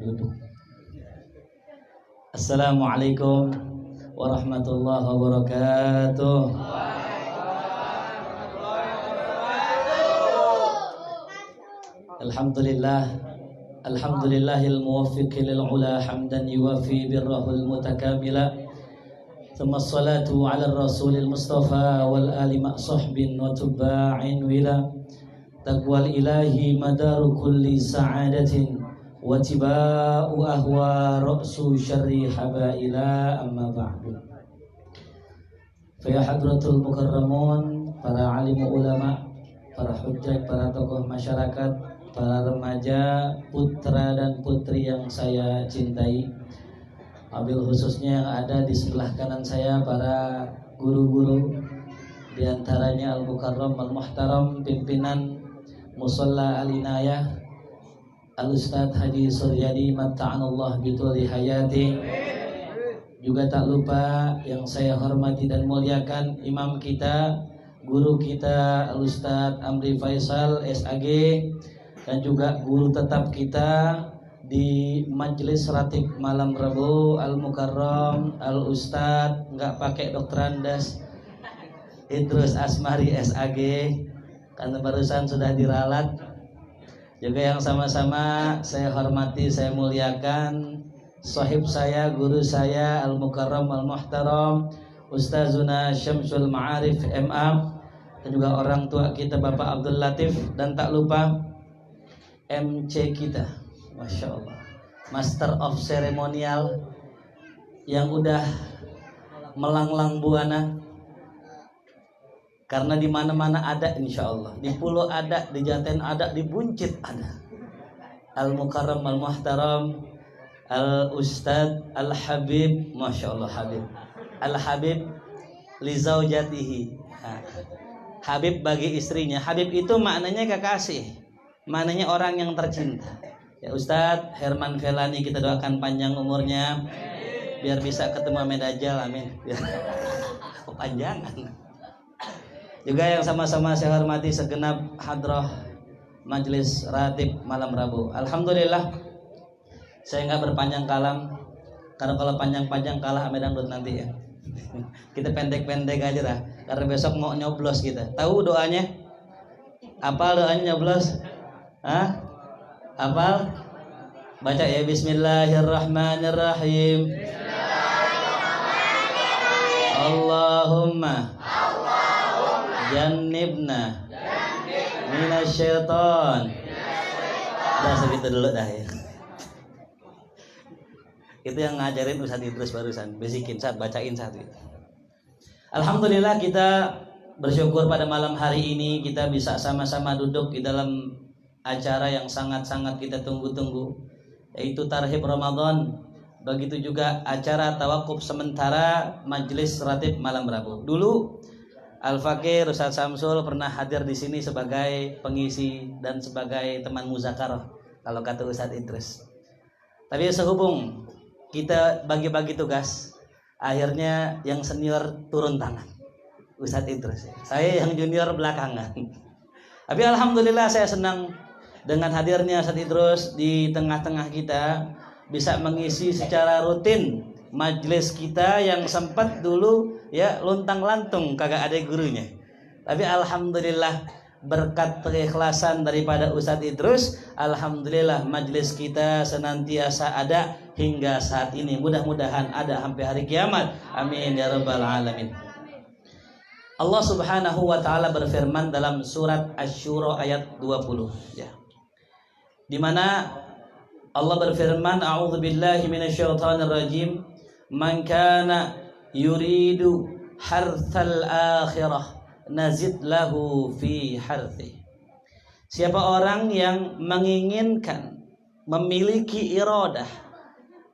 duduk. Assalamualaikum warahmatullahi wabarakatuh. Alhamdulillahil muwaffiqi lil ula hamdan yuwafi birrahul mutakamila. Thumma salatu ala rasulil mustafa wal ali ma' sahbin wa tubba'in wila. Taqwal ilahi madaru kulli sa'adatin wa tiba'u ahwa ra'su syarri habaila amma ba'du. Fa ya hadratul mukarramun, para alim ulama, para hujjah, para tokoh masyarakat, para remaja, putra dan putri yang saya cintai, wabil khususnya yang ada di sebelah kanan saya, para guru-guru, diantaranya Al-Mukarram Al-Muhtaram, pimpinan Musalla Al-Inayah Al-Ustadz Haji Suryadi Matta'anullah bituli hayati. Juga tak lupa yang saya hormati dan muliakan imam kita, guru kita Al-Ustadz Amri Faisal SAG, dan juga guru tetap kita di Majelis Ratib Malam Rabu Al-Mukarram Al-Ustadz nggak pakai dokterandas Idrus Asmari SAG, karena barusan sudah diralat. Juga yang sama-sama saya hormati, saya muliakan sahib saya, guru saya Al-Mukarram Al-Muhtaram Ustazuna Syamsul Ma'arif MA, dan juga orang tua kita Bapak Abdul Latif, dan tak lupa MC kita, Masya Allah, Master of Ceremonial yang udah melanglang buana, karena di mana-mana ada, insya Allah. Di Pulau ada, di Jaten ada, di Buncit ada. Al-Mukarram Al-Muhtaram Al-Ustadz Al-Habib, Masya Allah, Habib Al-Habib li zaujatihi. Habib bagi istrinya. Habib itu maknanya kekasih, maknanya orang yang tercinta. Ya Ustadz Herman Felani, kita doakan panjang umurnya biar bisa ketemu Ahmed Dajjal, amin. Kepanjangan. Juga yang sama-sama saya hormati segenap hadrah Majelis Ratib Malam Rabu. Alhamdulillah, saya nggak berpanjang kalam, karena kalau panjang-panjang kalah Ahmed Dangdut nanti ya. Kita pendek-pendek aja lah, karena besok mau nyoblos kita. Tahu doanya? Apal doanya nyoblos? Hah? Apal? Baca ya, Bismillahirrahmanirrahim. Allahumma jannibna minasyaiton. Dah segitu dulu dah ya. Itu yang ngajarin Ustadz Idrus barusan, bisikin saat bacain saat itu. Alhamdulillah, kita bersyukur pada malam hari ini kita bisa sama-sama duduk di dalam acara yang sangat-sangat kita tunggu-tunggu, yaitu Tarhib Ramadan. Begitu juga acara tawakuf sementara Majelis Ratib Malam Rabu. Dulu Al-Fakir Ustadz Samsul pernah hadir di sini sebagai pengisi dan sebagai teman muzakarah, kalau kata Ustadz Idrus. Tapi sehubung kita bagi-bagi tugas, akhirnya yang senior turun tangan, Ustadz Idrus. Saya yang junior belakangan. Tapi alhamdulillah saya senang dengan hadirnya Ustadz Idrus di tengah-tengah kita, bisa mengisi secara rutin majelis kita yang sempat dulu ya luntang-lantung kagak ada gurunya. Tapi alhamdulillah berkat keikhlasan daripada Ustadz Idrus, alhamdulillah majelis kita senantiasa ada hingga saat ini. Mudah-mudahan ada sampai hari kiamat. Amin ya rabbal alamin. Allah Subhanahu wa taala berfirman dalam surat Asy-Syura ayat 20 ya. Di mana Allah berfirman, a'udzubillahi minasyaitonir rajim, man kana yuridu harthal akhirah nazid lahu fi harthi. Siapa orang yang menginginkan, memiliki iradah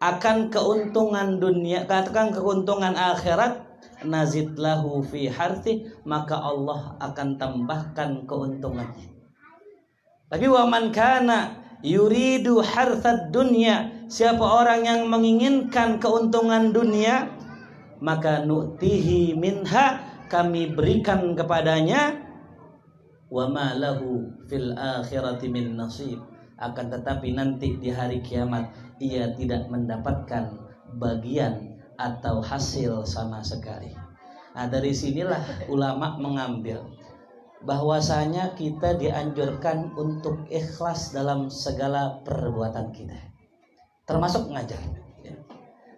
akan keuntungan dunia, katakan keuntungan akhirat, nazid lahu fi harthi, maka Allah akan tambahkan keuntungannya. Tapi wa man kana yuridu harthad dunya, siapa orang yang menginginkan keuntungan dunia, maka nu'tihi minha, kami berikan kepadanya, wa ma lahu fil akhirati min nasib, akan tetapi nanti di hari kiamat ia tidak mendapatkan bagian atau hasil sama sekali. Nah, dari sinilah ulama mengambil bahwasanya kita dianjurkan untuk ikhlas dalam segala perbuatan kita, termasuk ngajar,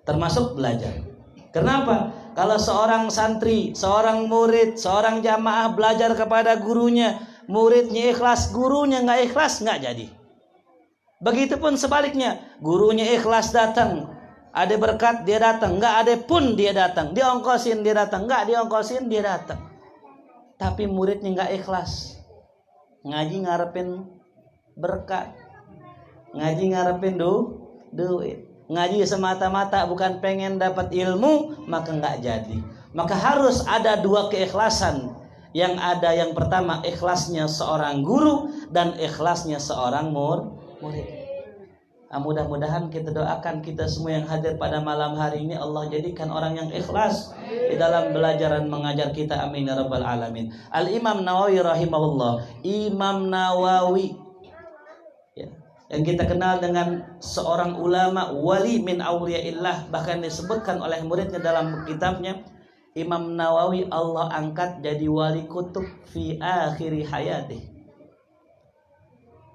termasuk belajar. Kenapa? Kalau seorang santri, seorang murid, seorang jamaah belajar kepada gurunya, muridnya ikhlas, gurunya nggak ikhlas, nggak jadi. Begitupun sebaliknya, gurunya ikhlas datang, ada berkat dia datang, nggak ada pun dia datang, diongkosin dia datang, nggak diongkosin dia datang. Tapi muridnya nggak ikhlas, ngaji ngarepin berkat, ngaji ngarepin duit, ngaji semata-mata bukan pengen dapat ilmu, maka nggak jadi. Maka harus ada dua keikhlasan. Yang ada yang pertama ikhlasnya seorang guru dan ikhlasnya seorang murid. Nah, mudah-mudahan kita doakan kita semua yang hadir pada malam hari ini Allah jadikan orang yang ikhlas di dalam belajar dan mengajar kita, amin ya rabbal alamin. Al-Imam Nawawi rahimahullah, Imam Nawawi ya, yang kita kenal dengan seorang ulama wali min auliyaillah, bahkan disebutkan oleh muridnya dalam kitabnya, Imam Nawawi Allah angkat jadi wali kutub fi akhiri hayatih.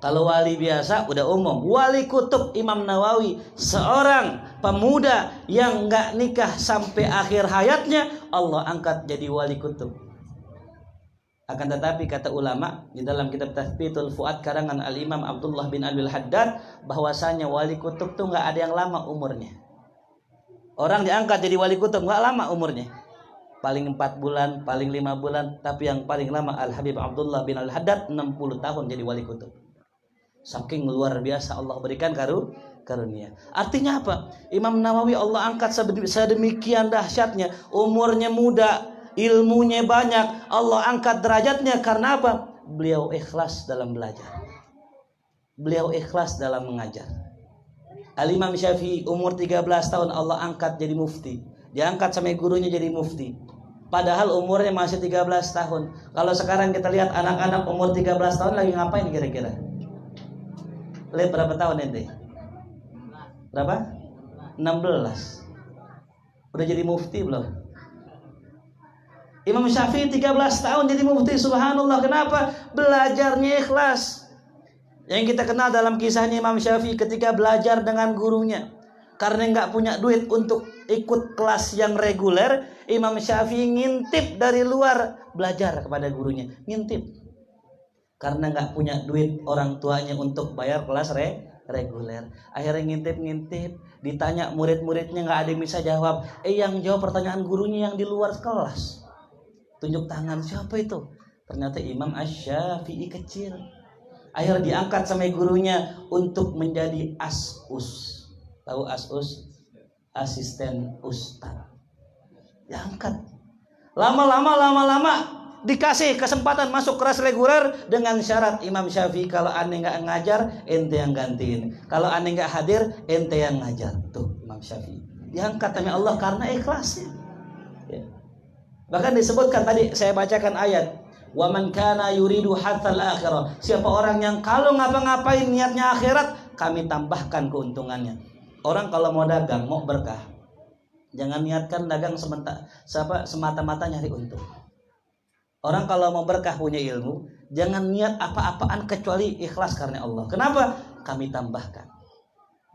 Kalau wali biasa udah umum, wali kutub Imam Nawawi, seorang pemuda yang nggak nikah sampai akhir hayatnya, Allah angkat jadi wali kutub. Akan tetapi kata ulama di dalam kitab Tathbitul Fuad karangan Al-Imam Abdullah bin Abil Haddad, bahwasanya wali kutub tuh nggak ada yang lama umurnya. Orang diangkat jadi wali kutub nggak lama umurnya, paling 4 bulan, paling 5 bulan, tapi yang paling lama Al-Habib Abdullah bin Abil Haddad 60 tahun jadi wali kutub. Saking luar biasa Allah berikan karunia. Artinya apa? Imam Nawawi Allah angkat sedemikian dahsyatnya, umurnya muda, ilmunya banyak, Allah angkat derajatnya karena apa? Beliau ikhlas dalam belajar, beliau ikhlas dalam mengajar. Al-Imam Syafi'i umur 13 tahun Allah angkat jadi mufti, diangkat sama gurunya jadi mufti, padahal umurnya masih 13 tahun. Kalau sekarang kita lihat anak-anak umur 13 tahun lagi ngapain kira-kira? Lihat berapa tahun ente? Berapa? 16. Udah jadi mufti belum? Imam Syafi'i 13 tahun jadi mufti, subhanallah. Kenapa? Belajarnya ikhlas. Yang kita kenal dalam kisahnya Imam Syafi'i ketika belajar dengan gurunya, karena nggak punya duit untuk ikut kelas yang reguler, Imam Syafi'i ngintip dari luar belajar kepada gurunya, ngintip. Karena nggak punya duit orang tuanya untuk bayar kelas reguler, akhirnya ngintip, ditanya murid-muridnya nggak ada yang bisa jawab. Yang jawab pertanyaan gurunya yang di luar kelas, tunjuk tangan, siapa itu? Ternyata Imam Asy-Syafi'i kecil. Akhirnya diangkat sama gurunya untuk menjadi asus. Tahu asus? Asisten ustaz. Diangkat. Lama-lama dikasih kesempatan masuk kelas reguler dengan syarat Imam Syafi'i, kalau aneh nggak ngajar ente yang gantiin, kalau aneh nggak hadir ente yang ngajar. Tuh Imam Syafi'i diangkat sama Allah karena ikhlasnya ya. Bahkan disebutkan tadi saya bacakan ayat, wa man kana yuridu hatsal akhirah, siapa orang yang kalau ngapa-ngapain niatnya akhirat, kami tambahkan keuntungannya. Orang kalau mau dagang, mau berkah, jangan niatkan dagang semata-mata nyari untung. Orang kalau mau berkah punya ilmu, jangan niat apa-apaan kecuali ikhlas karena Allah. Kenapa? Kami tambahkan.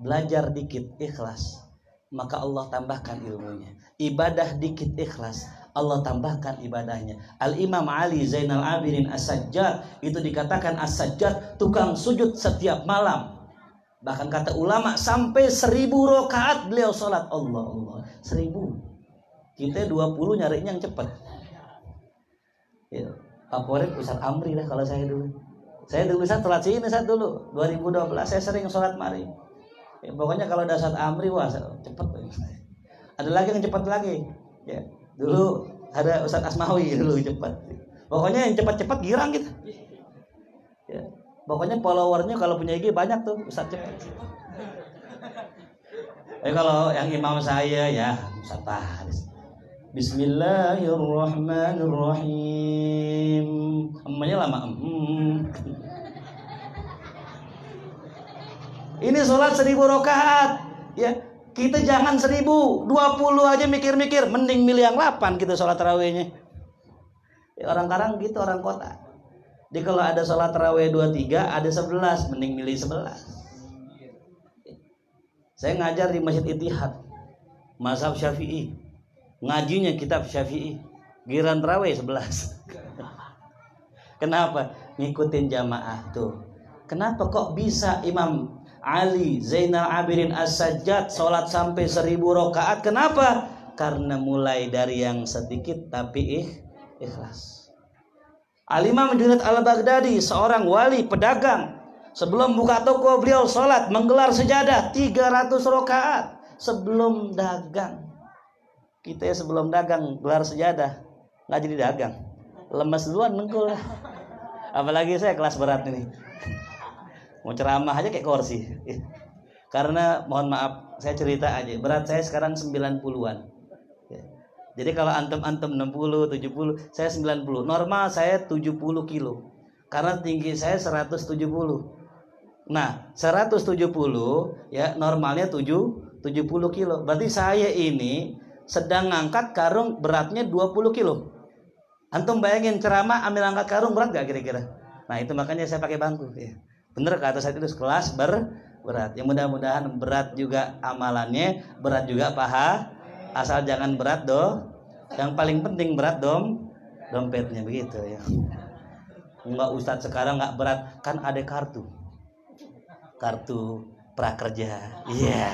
Belajar dikit ikhlas, maka Allah tambahkan ilmunya. Ibadah dikit ikhlas, Allah tambahkan ibadahnya. Al-Imam Ali Zainal Abidin As-Sajjad itu dikatakan As-Sajjad tukang sujud setiap malam. Bahkan kata ulama sampai 1000 rakaat beliau sholat. Allah 1000. Kita 20 nyarinya yang cepat. Ya, favorit Ustaz Amri lah kalau saya dulu. Saya dulu Ustaz telat sini Ustaz dulu. 2012 saya sering sholat mari. Ya, pokoknya kalau ada Ustaz Amri wah cepet. Ada lagi yang cepat lagi. Ya, dulu ada Ustaz Asmawi dulu cepat. Pokoknya yang cepat-cepat girang gitu. Ya, pokoknya followernya kalau punya IG banyak tuh Ustaz cepat. Kalau yang imam saya ya Ustaz Faris. Bismillahirrahmanirrahim. Emangnya lama. Ini sholat 1000 rakaat. Ya, kita jangan 1000, 20 aja mikir-mikir, mending milih yang 8 gitu sholat tarawihnya. Ya, orang Karang gitu, orang kota. Jadi kalau ada sholat tarawih 23, ada 11, mending milih 11. Saya ngajar di Masjid Ittihad, mazhab Syafi'i. Ngajinya kitab Syafi'i. Giliran tarawih 11. Kenapa? Ngikutin jamaah tuh. Kenapa kok bisa Imam Ali Zainal Abidin As-Sajjad sholat sampai 1000 rakaat? Kenapa? Karena mulai dari yang sedikit tapi ikhlas. Al-Imam Junaid Al-Baghdadi, seorang wali pedagang, sebelum buka toko beliau sholat menggelar sejadah 300 rakaat sebelum dagang. Kita sebelum dagang gelar sejadah nggak jadi dagang, lemes duluan nengkul. Apalagi saya kelas berat ini, mau ceramah aja kayak kursi. Karena mohon maaf, saya cerita aja, berat saya sekarang 90-an. Jadi kalau antum 60, 70, saya 90. Normal saya 70 kilo. Karena tinggi saya 170. Nah, 170 ya normalnya 70 kilo. Berarti saya ini sedang ngangkat karung beratnya 20 kilo. Antum bayangin ceramah ambil angkat karung berat gak kira-kira? Nah itu makanya saya pakai bangku ya. Bener kata saya itu kelas berat. Yang mudah-mudahan berat juga amalannya, berat juga paha. Asal jangan berat Yang paling penting berat dompetnya begitu ya. Enggak Ustadz sekarang nggak berat, kan ada kartu prakerja. Iya.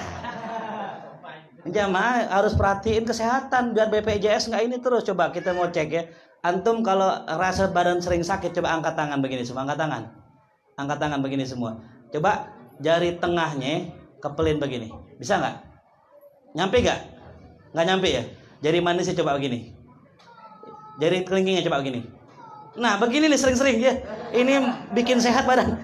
Jamaah harus perhatiin kesehatan biar BPJS nggak ini terus. Coba kita mau cek ya. Antum kalau rasa badan sering sakit, coba angkat tangan begini semua, angkat tangan begini semua. Coba jari tengahnya kepelin begini, bisa nggak? Nyampe nggak? Nggak nyampe ya? Jari manisnya coba begini, jari kelingkingnya coba begini. Nah begini nih sering-sering ya, ini bikin sehat badan.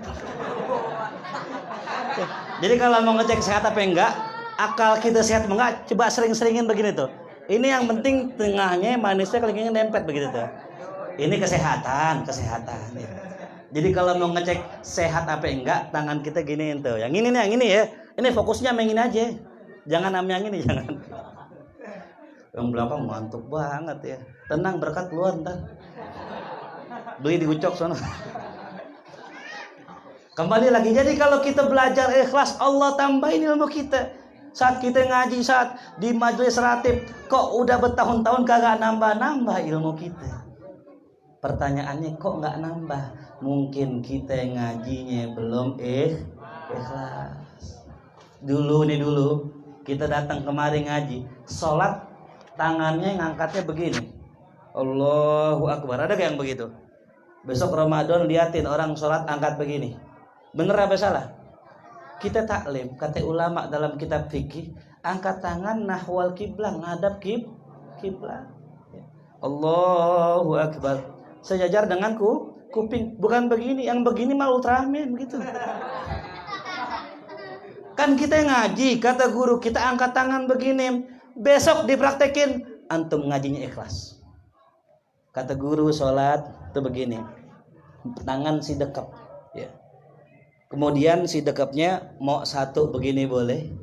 Jadi kalau mau ngecek sehat apa enggak, akal kita sehat enggak, coba sering-seringin begini tuh. Ini yang penting tengahnya manisnya kelingkingnya dempet begitu tuh. Ini kesehatan. Ya. Jadi kalau mau ngecek sehat apa enggak, tangan kita giniin tuh. Yang ini ya. Ini fokusnya main ini aja. Jangan yang ini, jangan. Yang belakang ngantuk banget ya. Tenang, berkat keluar ntar. Beli di Ucok sana. Kembali lagi. Jadi kalau kita belajar ikhlas, Allah tambahin ilmu kita. Saat kita ngaji, saat di majelis ratib, kok udah bertahun-tahun kagak nambah-nambah ilmu kita. Pertanyaannya kok nggak nambah? Mungkin kita ngajinya belum ikhlas. Dulu kita datang kemari ngaji, sholat tangannya ngangkatnya begini. Allahu Akbar. Ada gak yang begitu? Besok Ramadan liatin orang sholat angkat begini. Bener apa salah? Kita taklim, kata ulama dalam kitab fikih, angkat tangan nahwal kiblah, ngadap kiblah. Allahu Akbar. Sejajar dengan kuping, bukan begini, yang begini mah Ultraman begitu. Kan kita ngaji, kata guru kita angkat tangan begini, besok dipraktekin, antum ngajinya ikhlas. Kata guru sholat itu begini, tangan si dekap, ya. Kemudian si dekapnya mau satu begini boleh,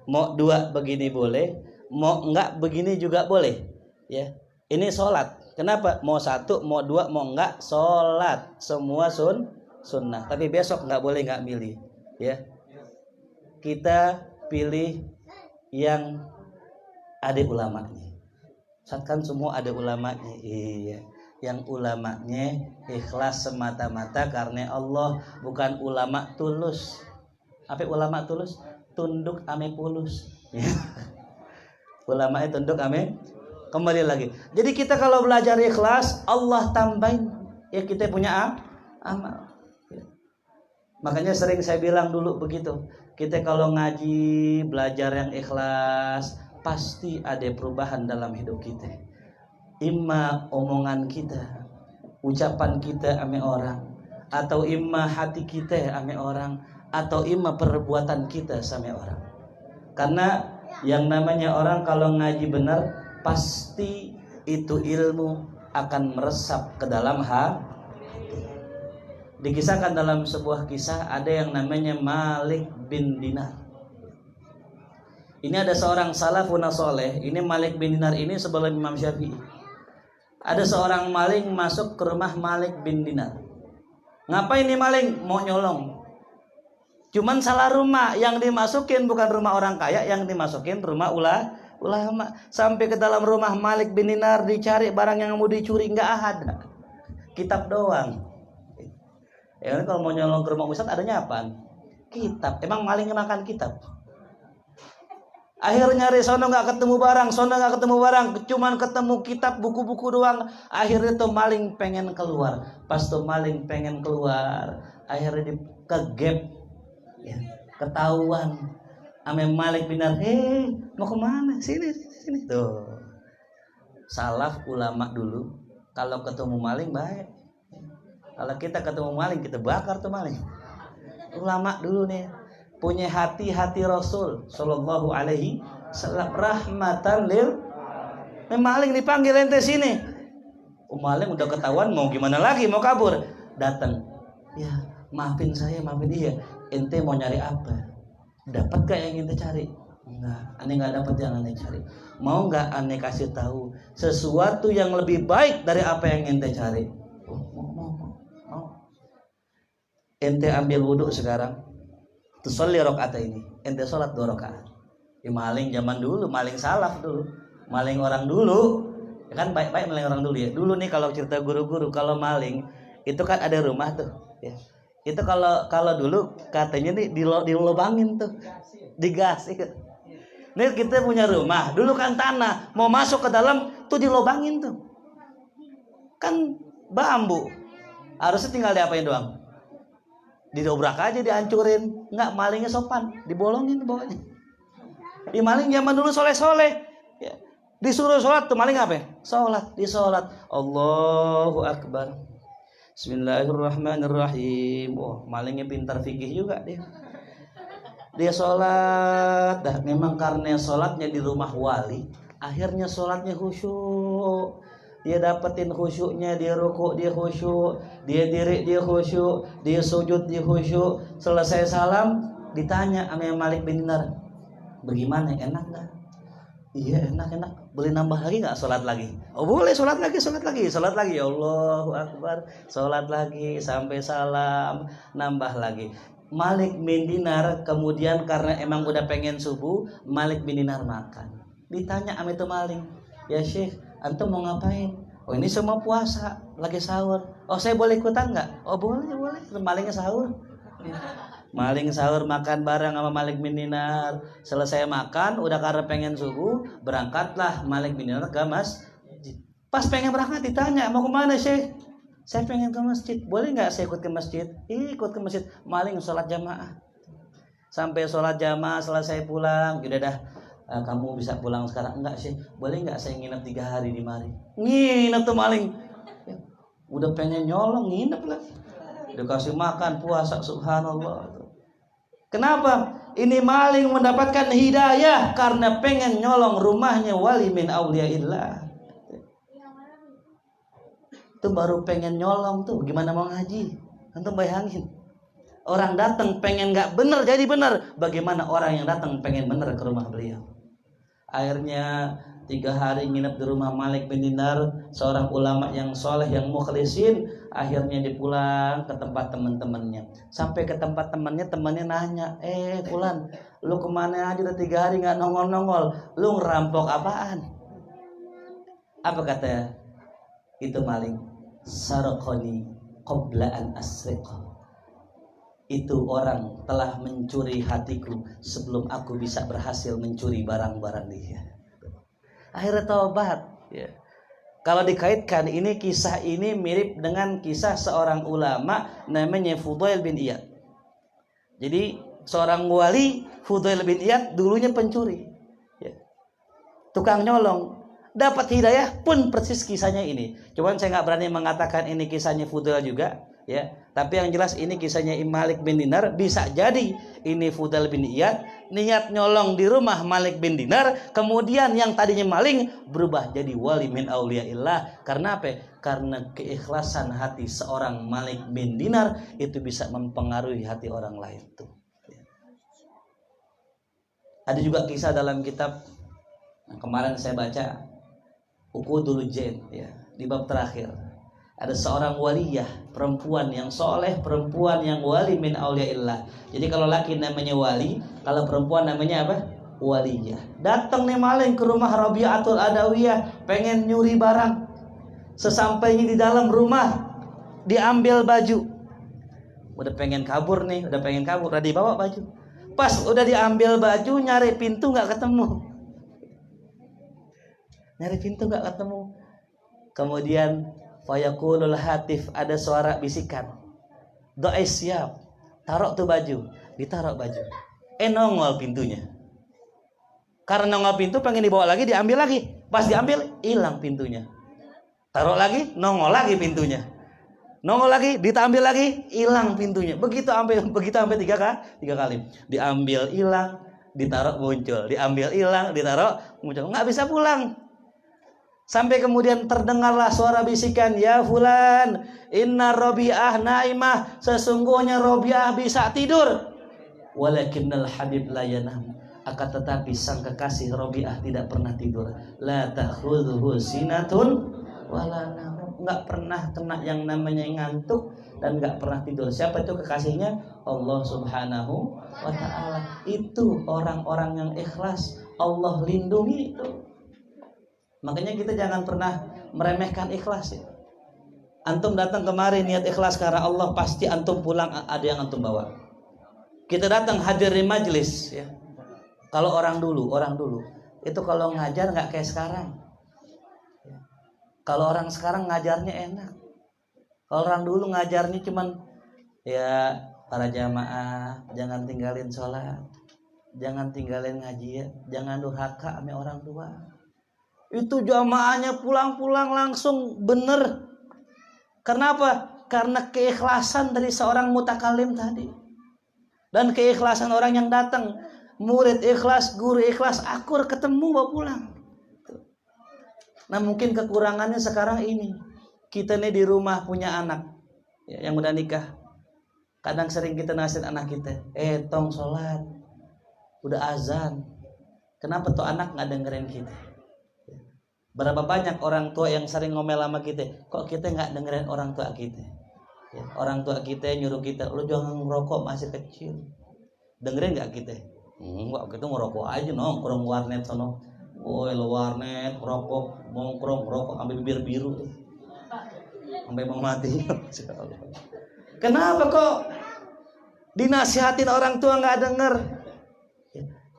mau dua begini boleh, mau enggak begini juga boleh, ya. Ini sholat. Kenapa? Mau satu, mau dua, mau enggak sholat. Semua sunnah. Tapi besok enggak boleh enggak milih, ya. Kita pilih yang ada ulamanya. Kan semua ada ulamanya, iya. Yang ulamanya ikhlas semata-mata karena Allah, bukan ulama tulus. Apa ulama tulus? Tunduk ame pulus. Ulama tunduk ame. Kembali lagi. Jadi kita kalau belajar ikhlas, Allah tambahin ya kita punya amal. Makanya sering saya bilang dulu begitu. Kita kalau ngaji, belajar yang ikhlas, pasti ada perubahan dalam hidup kita. Imma omongan kita, ucapan kita ame orang, atau imma hati kita ame orang, atau imma perbuatan kita sama orang. Karena yang namanya orang kalau ngaji benar, pasti itu ilmu akan meresap ke dalam hati. Dikisahkan dalam sebuah kisah ada yang namanya Malik bin Dinar. Ini ada seorang salafun saleh. Ini Malik bin Dinar ini sebelum Imam Syafi'i. Ada seorang maling masuk ke rumah Malik bin Dinar. Ngapain nih maling? Mau nyolong. Cuman salah rumah. Yang dimasukin bukan rumah orang kaya, yang dimasukin rumah ulama. Sampai ke dalam rumah Malik bin Dinar dicari barang yang mau dicuri, nggak ada. Kitab doang. Ya kalau mau nyolong ke rumah ustaz adanya apaan? Kitab. Emang maling makan kitab? Akhirnya nyari sono nggak ketemu barang, cuman ketemu kitab, buku-buku doang. Akhirnya tuh maling pengen keluar. Pas tuh maling pengen keluar, akhirnya kegep, ya, ketahuan. Ame Malik bin Dinar, mau kemana? Sini. Tuh, salaf ulama dulu. Kalau ketemu maling baik. Kalau kita ketemu maling, kita bakar tuh maling. Ulama dulu nih punya hati Rasul sallallahu alaihi wasallam, rahmatan lil. Maling dipanggil, ente sini. Maling udah ketahuan, mau gimana lagi, mau kabur. Datang. Ya, maafin saya, maafin dia. Ente mau nyari apa? Dapat gak yang ente cari? Enggak, aneh nggak dapat yang aneh cari. Mau nggak aneh kasih tahu sesuatu yang lebih baik dari apa yang ente cari? Mau. Ente ambil wudhu sekarang, tusolli rakaat ini, ente sholat 2 rakaat. Ya, maling zaman dulu, maling salaf dulu, maling orang dulu, ya kan baik-baik maling orang dulu ya. Dulu nih kalau cerita guru-guru, kalau maling itu kan ada rumah tuh, ya. Itu kalau dulu katanya nih dilobangin tuh, digas. Nih kita punya rumah, dulu kan tanah, mau masuk ke dalam tuh dilobangin tuh, kan bambu, harusnya tinggal diapain doang? Didobrak aja, dihancurin. Enggak, malingnya sopan, dibolongin bawahnya. Di maling zaman dulu soleh-soleh, ya. Disuruh sholat tuh maling apa? Sholat, disolat. Allahu Akbar. Bismillahirrahmanirrahim. Oh, malingnya pintar fikih juga dia. Dia sholat, dah memang karena sholatnya di rumah wali, akhirnya sholatnya khusyuk. Dia dapetin khusyuknya, dia rukuk dia khusyuk, dia diri dia khusyuk, dia sujud dia khusyuk. Selesai salam ditanya sama Malik bin Dinar, bagaimana, enak gak? Iya enak. Boleh nambah lagi gak sholat lagi? Oh boleh, sholat lagi. Allahu Akbar, sholat lagi sampai salam, nambah lagi. Malik bin Dinar kemudian karena emang udah pengen subuh, Malik bin Dinar makan. Ditanya sama itu maling, ya Syekh, antum mau ngapain? Oh ini semua puasa, lagi sahur. Oh saya boleh ikutan nggak? Oh boleh. Malingnya sahur. Maling sahur makan bareng sama Malik bin Dinar. Selesai makan, udah karena pengen subuh, berangkatlah Malik bin Dinar ke masjid. Pas pengen berangkat ditanya, mau kemana Syekh? Saya pengen ke masjid. Boleh nggak saya ikut ke masjid? Ikut ke masjid. Maling sholat jamaah. Sampai sholat jamaah selesai pulang, udah dah. Kamu bisa pulang sekarang. Enggak sih, boleh nggak saya nginep 3 hari di mari? Nginep tuh maling, udah pengen nyolong, nginep lah, dikasih makan, puasa, subhanallah. Kenapa? Ini maling mendapatkan hidayah karena pengen nyolong rumahnya wali min auliyaillah. Itu baru pengen nyolong tuh, gimana mau ngaji? Antum bayangin, orang datang pengen nggak bener jadi bener, bagaimana orang yang datang pengen bener ke rumah beliau? Akhirnya 3 hari nginep di rumah Malik bin Dinar, seorang ulama yang soleh, yang mukhlisin. Akhirnya dipulang ke tempat teman-temannya. Sampai ke tempat temannya nanya, Fulan, lu kemana aja udah 3 hari nggak nongol-nongol? Lu ngerampok apaan? Apa kata itu maling? Sarqani qabla an asriqa. Itu orang telah mencuri hatiku sebelum aku bisa berhasil mencuri barang-barang dia. Akhirnya taubat, ya. Kalau dikaitkan ini, kisah ini mirip dengan kisah seorang ulama namanya Fudail bin Iyad. Jadi seorang wali, Fudail bin Iyad, dulunya pencuri, ya. Tukang nyolong. Dapat hidayah pun persis kisahnya ini. Cuman saya nggak berani mengatakan ini kisahnya Fudail juga, ya. Tapi yang jelas ini kisahnya Malik bin Dinar. Bisa jadi ini Fudail bin Iyad niat nyolong di rumah Malik bin Dinar, kemudian yang tadinya maling berubah jadi wali min auliyaillah. Karena apa? Karena keikhlasan hati seorang Malik bin Dinar itu bisa mempengaruhi hati orang lain tuh. Ada juga kisah dalam kitab kemarin saya baca Uqudul Jain ya, di bab terakhir. Ada seorang waliyah, perempuan yang soleh, perempuan yang wali min auliyaillah. Jadi kalau laki namanya wali, kalau perempuan namanya apa? Waliyah. Datang nih maling ke rumah Rabi'atul Adawiyah, pengen nyuri barang. Sesampainya di dalam rumah, diambil baju. Udah pengen kabur, udah dibawa baju. Pas udah diambil baju, nyari pintu nggak ketemu. Kemudian fayaqulul hatif, ada suara bisikan, doa siap, taruh tuh baju, ditaruh baju, nongol pintunya. Karena nongol pintu pengen dibawa lagi, diambil lagi, pas diambil hilang pintunya, taruh lagi, nongol lagi pintunya, nongol lagi, diambil lagi, hilang pintunya. Begitu sampai tiga kali, diambil hilang, ditaruh muncul, diambil hilang, ditaruh muncul, nggak bisa pulang. Sampai kemudian terdengarlah suara bisikan, ya fulan, inna Rabi'ah naimah, sesungguhnya Rabi'ah bisa tidur. Walakinnal habib la yanam, akan tetapi sang kekasih Rabi'ah tidak pernah tidur. La ta'khudhuhu sinatun wala naum, enggak pernah kena yang namanya ngantuk dan enggak pernah tidur. Siapa itu kekasihnya? Allah Subhanahu wa taala. Itu orang-orang yang ikhlas, Allah lindungi itu. Makanya kita jangan pernah meremehkan ikhlas ya. Antum datang kemari niat ikhlas karena Allah, pasti antum pulang ada yang antum bawa. Kita datang hadir di majelis ya. Kalau orang dulu itu kalau ngajar nggak kayak sekarang. Kalau orang sekarang ngajarnya enak. Kalau orang dulu ngajarnya cuman ya, para jamaah jangan tinggalin sholat, jangan tinggalin ngaji, jangan durhaka sama orang tua. Itu jamaahnya pulang-pulang langsung bener. Kenapa? Karena keikhlasan dari seorang mutakalim tadi. Dan keikhlasan orang yang datang. Murid ikhlas, guru ikhlas, akur ketemu bawa pulang. Nah mungkin kekurangannya sekarang ini. Kita nih di rumah punya anak ya, yang udah nikah. Kadang sering kita nasihat anak kita, tong sholat, udah azan. Kenapa tuh anak gak dengerin kita? Berapa banyak orang tua yang sering ngomel sama kita, kok kita nggak dengerin orang tua kita ya, orang tua kita nyuruh kita, lu jangan ngerokok masih kecil, dengerin nggak kita? Enggak, kita ngerokok aja nongkrong warnet sono, lo warnet ngerokok, nongkrong ngerokok sampai bibir biru sampai mau mati. Kenapa kok dinasihatin orang tua nggak denger?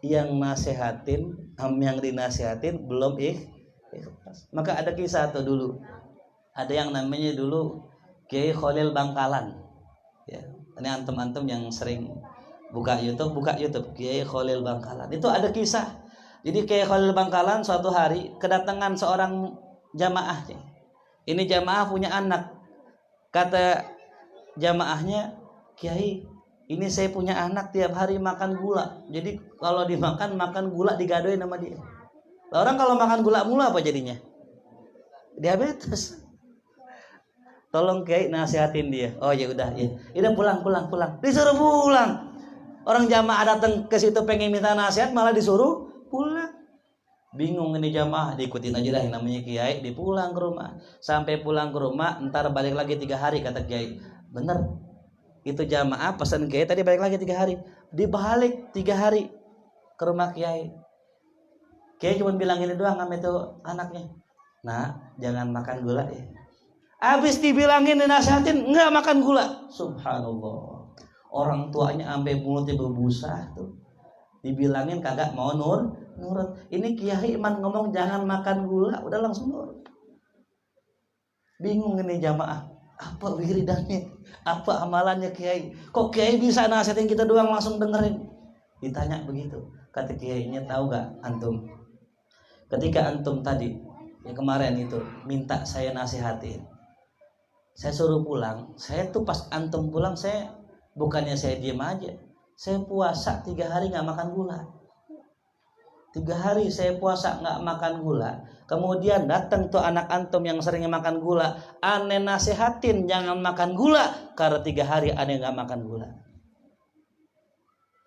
Yang nasihatin yang dinasihatin belum Maka ada kisah tuh dulu. Ada yang namanya dulu Kiai Khalil Bangkalan. Ya, ini antum-antum yang sering buka YouTube Kiai Khalil Bangkalan. Itu ada kisah. Jadi Kiai Khalil Bangkalan suatu hari kedatangan seorang jamaah. Ini jamaah punya anak. Kata jamaahnya, Kiai, ini saya punya anak tiap hari makan gula. Jadi kalau dimakan gula digadoin sama dia. Orang kalau makan gula mulu apa jadinya? Diabetes. Tolong Kiai nasihatin dia. Oh ya udah, ya. Udah pulang. Disuruh pulang. Orang jamaah datang ke situ pengen minta nasihat malah disuruh pulang. Bingung ini jamaah, diikutin aja dah yang namanya Kiai, dipulang ke rumah. Sampai pulang ke rumah, ntar balik lagi 3 hari kata Kiai. Bener. Itu jamaah pesan Kiai tadi balik lagi 3 hari. Dibalik 3 hari ke rumah Kiai. Kiai cuma bilang ini doang sama itu anaknya. Nah, jangan makan gula ya. Habis dibilangin dinasihatin, enggak makan gula. Subhanallah. Orang tuanya sampai mulutnya berbusa tuh. Dibilangin kagak mau nurut. Ini Kiai iman ngomong jangan makan gula, udah langsung nurut. Bingung ini jamaah. Apa wiridannya? Apa amalannya Kiai? Kok Kiai bisa nasihatin kita doang langsung dengerin? Ditanya begitu. Kata Kiainya, tahu gak antum? Ketika antum tadi yang kemarin itu minta saya nasihatin, saya suruh pulang. Saya tuh pas antum pulang, saya bukannya saya diam aja, Saya puasa 3 hari nggak makan gula. 3 hari saya puasa nggak makan gula. Kemudian datang tuh anak antum yang sering makan gula. Aneh nasihatin jangan makan gula. Karena 3 hari aneh nggak makan gula.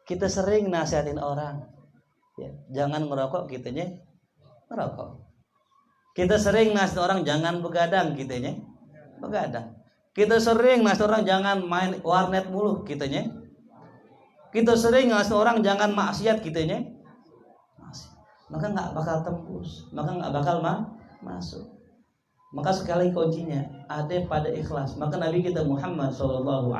Kita sering nasihatin orang. Ya, jangan ngerokok, kitanya ngerokok. Kita sering nasihatin orang jangan begadang, kitanya begadang. Kita sering nasihatin orang jangan main warnet mulu, kitanya. Kita sering nasihatin orang jangan maksiat, kitanya. Maka nggak bakal tembus, maka nggak bakal masuk. Maka sekali kuncinya ada pada ikhlas. Maka Nabi kita Muhammad SAW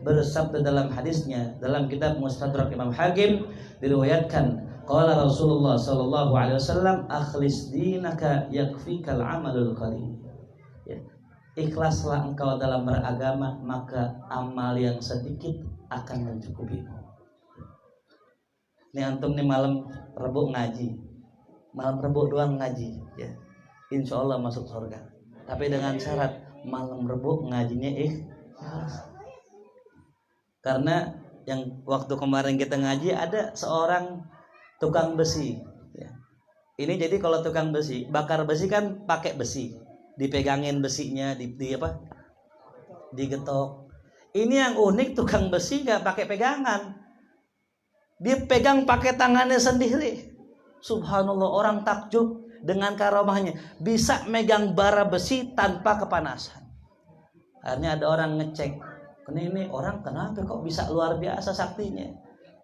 bersabda dalam hadisnya dalam kitab Mustadrak Imam Hakim diriwayatkan, qala Rasulullah SAW, akhlis dinaka yakfikal amalul qalil. Ya. Ikhlaslah engkau dalam beragama, maka amal yang sedikit akan mencukupimu. Ini antum nih malam Rebo ngaji, malam Rebo doang ngaji, ya, insya Allah masuk surga. Tapi dengan syarat malam Rebo ngajinya ikhlas. Karena yang waktu kemarin kita ngaji ada seorang tukang besi. Ya. Ini jadi kalau tukang besi, bakar besi kan pakai besi, dipegangin besinya, digetok. Ini yang unik, tukang besi nggak pakai pegangan. Dia pegang pakai tangannya sendiri. Subhanallah, orang takjub dengan karomahnya. Bisa megang bara besi tanpa kepanasan. Akhirnya ada orang ngecek, ini orang kenapa kok bisa luar biasa saktinya.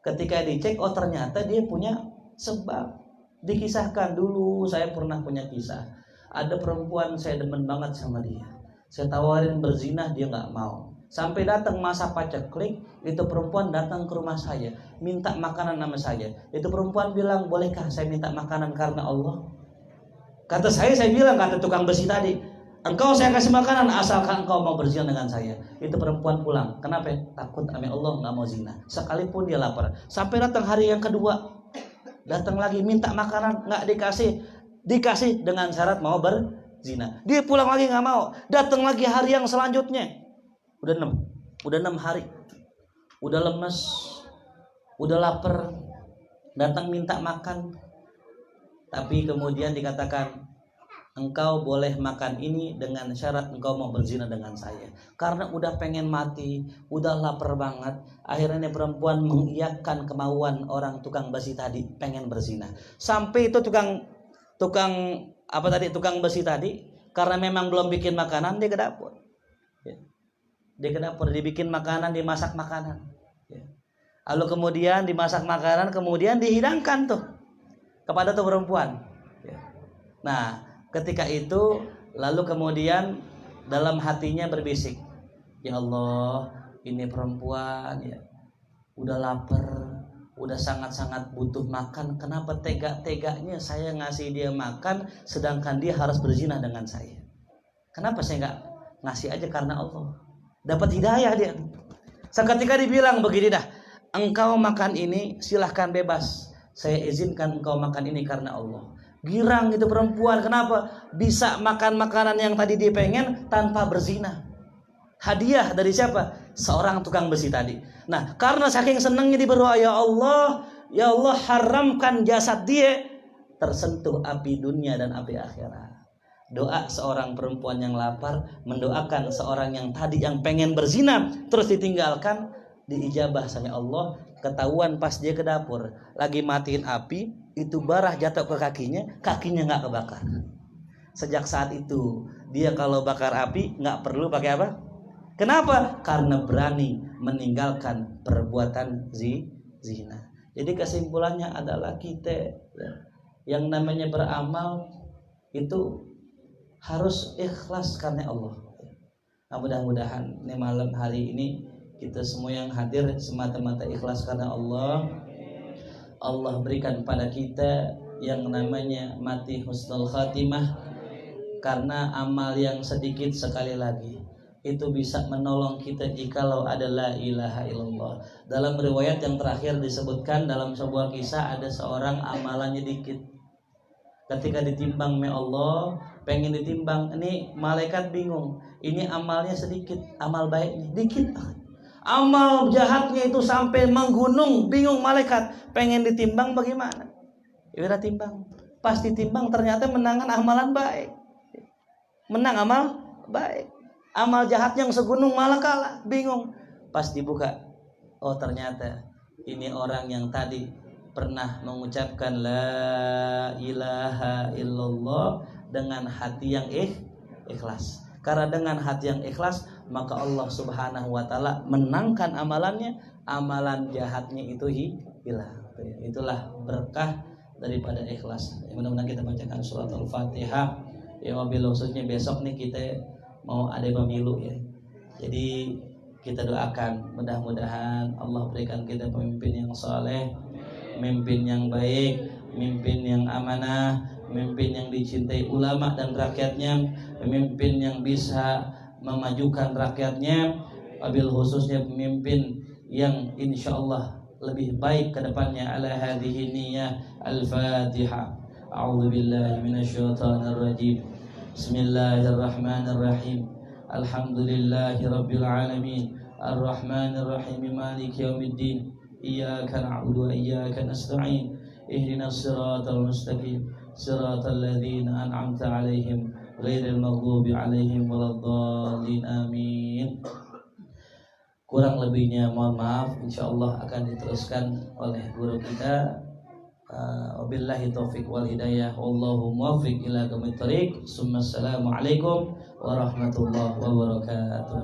Ketika dicek, oh ternyata dia punya sebab. Dikisahkan, dulu saya pernah punya kisah. Ada perempuan saya demen banget sama dia. Saya tawarin berzina, dia gak mau. Sampai datang masa paceklik, itu perempuan datang ke rumah saya, minta makanan sama saya. Itu perempuan bilang, bolehkah saya minta makanan karena Allah? Kata saya bilang, kata tukang besi tadi, engkau saya kasih makanan asalkan engkau mau berzina dengan saya. Itu perempuan pulang. Kenapa? Takut sama Allah, gak mau zina. Sekalipun dia lapar. Sampai datang hari yang kedua, datang lagi minta makanan, gak dikasih dengan syarat mau berzina. Dia pulang lagi gak mau. Datang lagi hari yang selanjutnya. Udah 6 hari, udah lemes, udah lapar, datang minta makan. Tapi kemudian dikatakan, engkau boleh makan ini dengan syarat engkau mau berzina dengan saya. Karena udah pengen mati, udah lapar banget. Akhirnya perempuan mengiyakan kemauan orang tukang besi tadi, pengen berzina. Sampai itu tukang besi tadi, karena memang belum bikin makanan, dia ke dapur. Dia ke dapur, dibikin makanan, dimasak makanan. Lalu kemudian dimasak makanan, kemudian dihidangkan tuh kepada tuh perempuan. Nah, ketika itu lalu kemudian dalam hatinya berbisik, ya Allah, ini perempuan ya udah lapar, udah sangat-sangat butuh makan. Kenapa tega-teganya saya ngasih dia makan, sedangkan dia harus berzina dengan saya? Kenapa saya nggak ngasih aja karena Allah? Dapat hidayah dia. Seketika dibilang begini dah, engkau makan ini silahkan bebas. Saya izinkan engkau makan ini karena Allah. Girang itu perempuan. Kenapa? Bisa makan makanan yang tadi dia pengen tanpa berzina. Hadiah dari siapa? Seorang tukang besi tadi. Nah, karena saking senangnya dia berdoa, ya Allah haramkan jasad dia tersentuh api dunia dan api akhirat. Doa seorang perempuan yang lapar mendoakan seorang yang tadi yang pengen berzina terus ditinggalkan, diijabah sama Allah. Ketahuan pas dia ke dapur lagi matiin api, itu bara jatuh ke kakinya nggak kebakar. Sejak saat itu dia kalau bakar api nggak perlu pakai apa? Kenapa? Karena berani meninggalkan perbuatan zina. Jadi kesimpulannya adalah kita yang namanya beramal itu harus ikhlas karena Allah. Nah, mudah-mudahan ini malam hari ini kita semua yang hadir semata-mata ikhlas karena Allah. Allah berikan pada kita yang namanya mati husnul khatimah, karena amal yang sedikit sekali lagi itu bisa menolong kita jikalau ada la ilaha illallah. Dalam riwayat yang terakhir disebutkan dalam sebuah kisah, ada seorang amalannya dikit. Ketika ditimbang oleh Allah, pengen ditimbang, ini malaikat bingung. Ini amalnya sedikit, amal baiknya dikit. Amal jahatnya itu sampai menggunung, bingung malaikat, pengen ditimbang bagaimana? Ya timbang. Pas ditimbang ternyata menangan amalan baik. Menang amal baik. Amal jahat yang segunung malah kalah, bingung. Pas dibuka, oh ternyata ini orang yang tadi pernah mengucapkan la ilaha illallah dengan hati yang ikhlas. Karena dengan hati yang ikhlas, maka Allah Subhanahu wa taala menangkan amalannya, amalan jahatnya itu hilang. Itulah berkah daripada ikhlas. Mudah-mudahan kita bacakan surat Al-Fatihah. Ya wabil khususnya besok nih kita mau ada pemilu ya. Jadi kita doakan mudah-mudahan Allah berikan kita pemimpin yang saleh, pemimpin yang baik, pemimpin yang amanah, pemimpin yang dicintai ulama dan rakyatnya, pemimpin yang bisa memajukan rakyatnya, wabil khususnya pemimpin yang insyaallah lebih baik ke depannya. Ala hadhihi niyyah. Al-Fatihah. A'udzu billahi minasyaitonir rajim. Bismillahirrahmanirrahim. Alhamdulillahi rabbil alamin. Ar-Rahmanir Rahim. Maliki yaumiddin. Iyyaka na'budu wa iyyaka nasta'in. Ihdinas siratal mustaqim. Siratal ladzina an'amta 'alaihim ghairil maghdubi 'alaihim waladdallin. Amin. Kurang lebihnya mohon maaf, insyaallah akan diteruskan oleh guru kita. Wabillahi taufiq wal hidayah, wallahu muwaffiq ila aqwamit thoriq. Assalamualaikum warahmatullahi wabarakatuh.